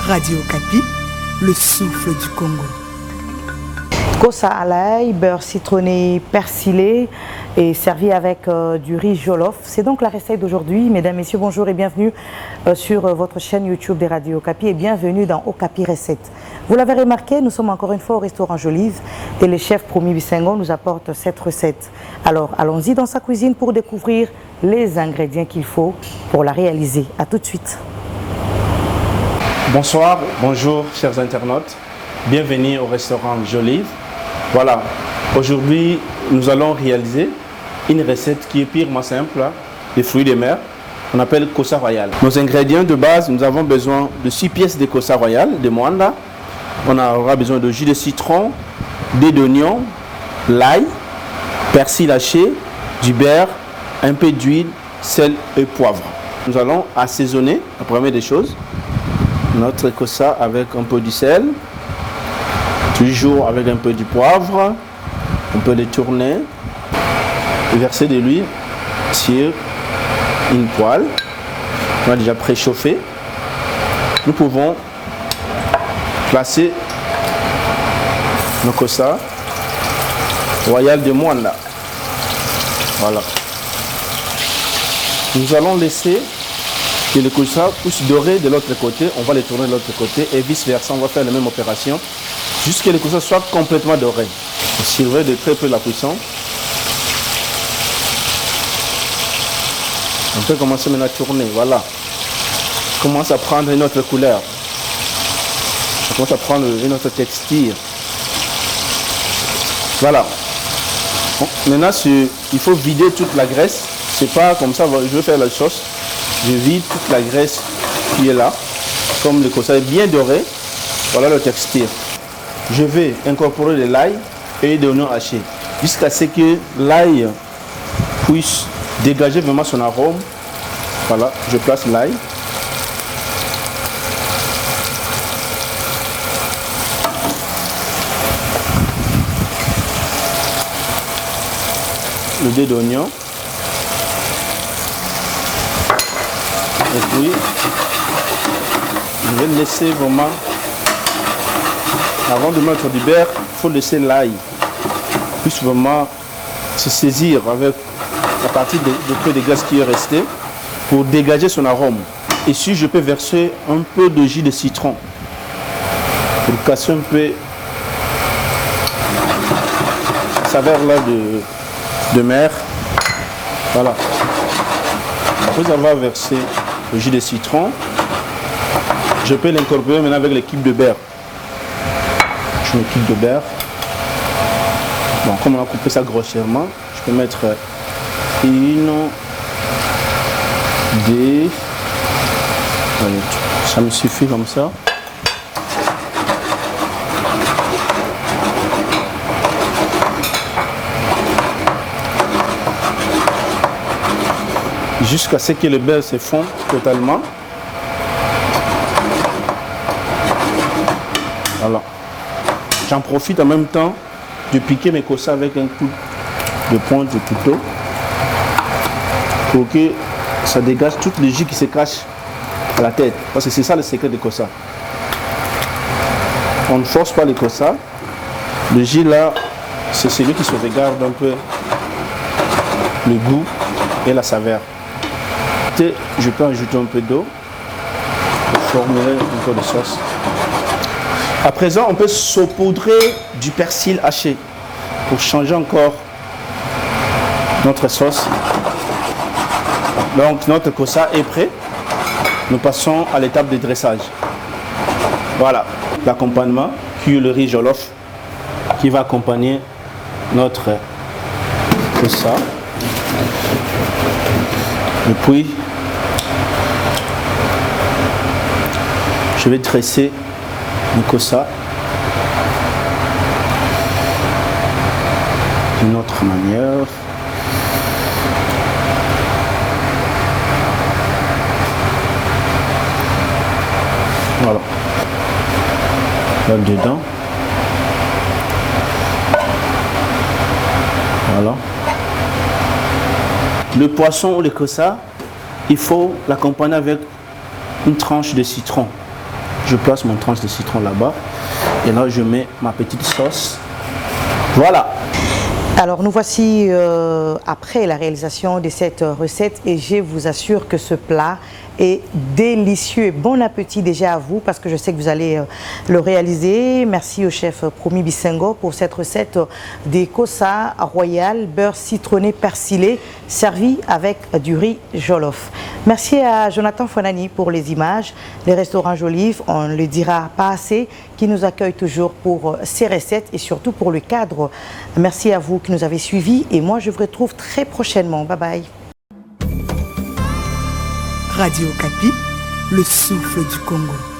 Radio Okapi, le souffle du Congo. Kossa à l'ail, beurre citronné persillé et servi avec du riz jollof. C'est donc la recette d'aujourd'hui. Mesdames, Messieurs, bonjour et bienvenue sur votre chaîne YouTube des Radio Okapi et bienvenue dans Okapi Recettes. Vous l'avez remarqué, nous sommes encore une fois au restaurant Jolive et le chef Promis Bissengo nous apporte cette recette. Alors, allons-y dans sa cuisine pour découvrir les ingrédients qu'il faut pour la réaliser. A tout de suite. Bonsoir, bonjour chers internautes. Bienvenue au restaurant Jolive. Voilà, aujourd'hui nous allons réaliser une recette qui est purement simple, des fruits de mer. On appelle Kossa Royal. Nos ingrédients de base, nous avons besoin de 6 pièces de Kossa Royal, de Mwanda. On aura besoin de jus de citron, dés d'oignon, l'ail, persil haché, du beurre, un peu d'huile, sel et poivre. Nous allons assaisonner, la première des choses, notre Kossa avec un peu de sel. Toujours avec un peu de poivre, on peut les tourner, verser de l'huile sur une poêle. On a déjà préchauffé. Nous pouvons placer nos Kossa Royal de Mwanda. Voilà. Nous allons laisser que le Kossa puisse dorer de l'autre côté. On va les tourner de l'autre côté et vice versa. On va faire la même opération jusqu'à ce que le Kossa soit complètement doré. On surveille de très peu la cuisson. On peut commencer maintenant à tourner, voilà. Ça commence à prendre une autre couleur. Ça commence à prendre une autre texture. Voilà. Bon, maintenant, il faut vider toute la graisse. C'est pas comme ça, je vais faire la sauce. Je vide toute la graisse qui est là. Comme le Kossa est bien doré, voilà la texture. Je vais incorporer de l'ail et des oignons hachés jusqu'à ce que l'ail puisse dégager vraiment son arôme. Voilà, je place l'ail. Le dés d'oignon. Et puis, je vais laisser vraiment. Avant de mettre du beurre, il faut laisser l'ail puisse vraiment se saisir avec la partie de peu de graisse qui est restée pour dégager son arôme. Ici, je peux verser un peu de jus de citron pour casser un peu la saveur là de mer. Voilà. Après avoir versé le jus de citron, je peux l'incorporer maintenant avec l'équipe de beurre. Je mets une cuve de beurre. Bon, comme on a coupé ça grossièrement, je peux mettre une, deux, allez, ça me suffit comme ça. Jusqu'à ce que le beurre se fonde totalement. Voilà. J'en profite en même temps de piquer mes Kossa avec un coup de pointe de couteau pour que ça dégage tout le jus qui se cache à la tête. Parce que c'est ça le secret des Kossa. On ne force pas les Kossa. Le jus là, c'est celui qui se regarde un peu le goût et la saveur. Je peux ajouter un peu d'eau pour former un peu de sauce. À présent, on peut saupoudrer du persil haché pour changer encore notre sauce. Donc, notre Kossa est prêt. Nous passons à l'étape de dressage. Voilà, l'accompagnement qui est le riz jollof qui va accompagner notre Kossa. Et puis, je vais dresser le Kossa d'une autre manière. Voilà. Là-dedans. Voilà. Le poisson ou le Kossa, il faut l'accompagner avec une tranche de citron. Je place mon tranche de citron là-bas. Et là, je mets ma petite sauce. Voilà. Alors nous voici après la réalisation de cette recette et je vous assure que ce plat est délicieux. Bon appétit déjà à vous parce que je sais que vous allez le réaliser. Merci au chef Promis Bisengo pour cette recette des kossa royal beurre citronné persillé servi avec du riz jollof. Merci à Jonathan Fonani pour les images. Les restaurants Jolive, on ne le dira pas assez, qui nous accueillent toujours pour ces recettes et surtout pour le cadre. Merci à vous qui nous avez suivis et moi je vous retrouve très prochainement. Bye bye. Radio Okapi, le souffle du Congo.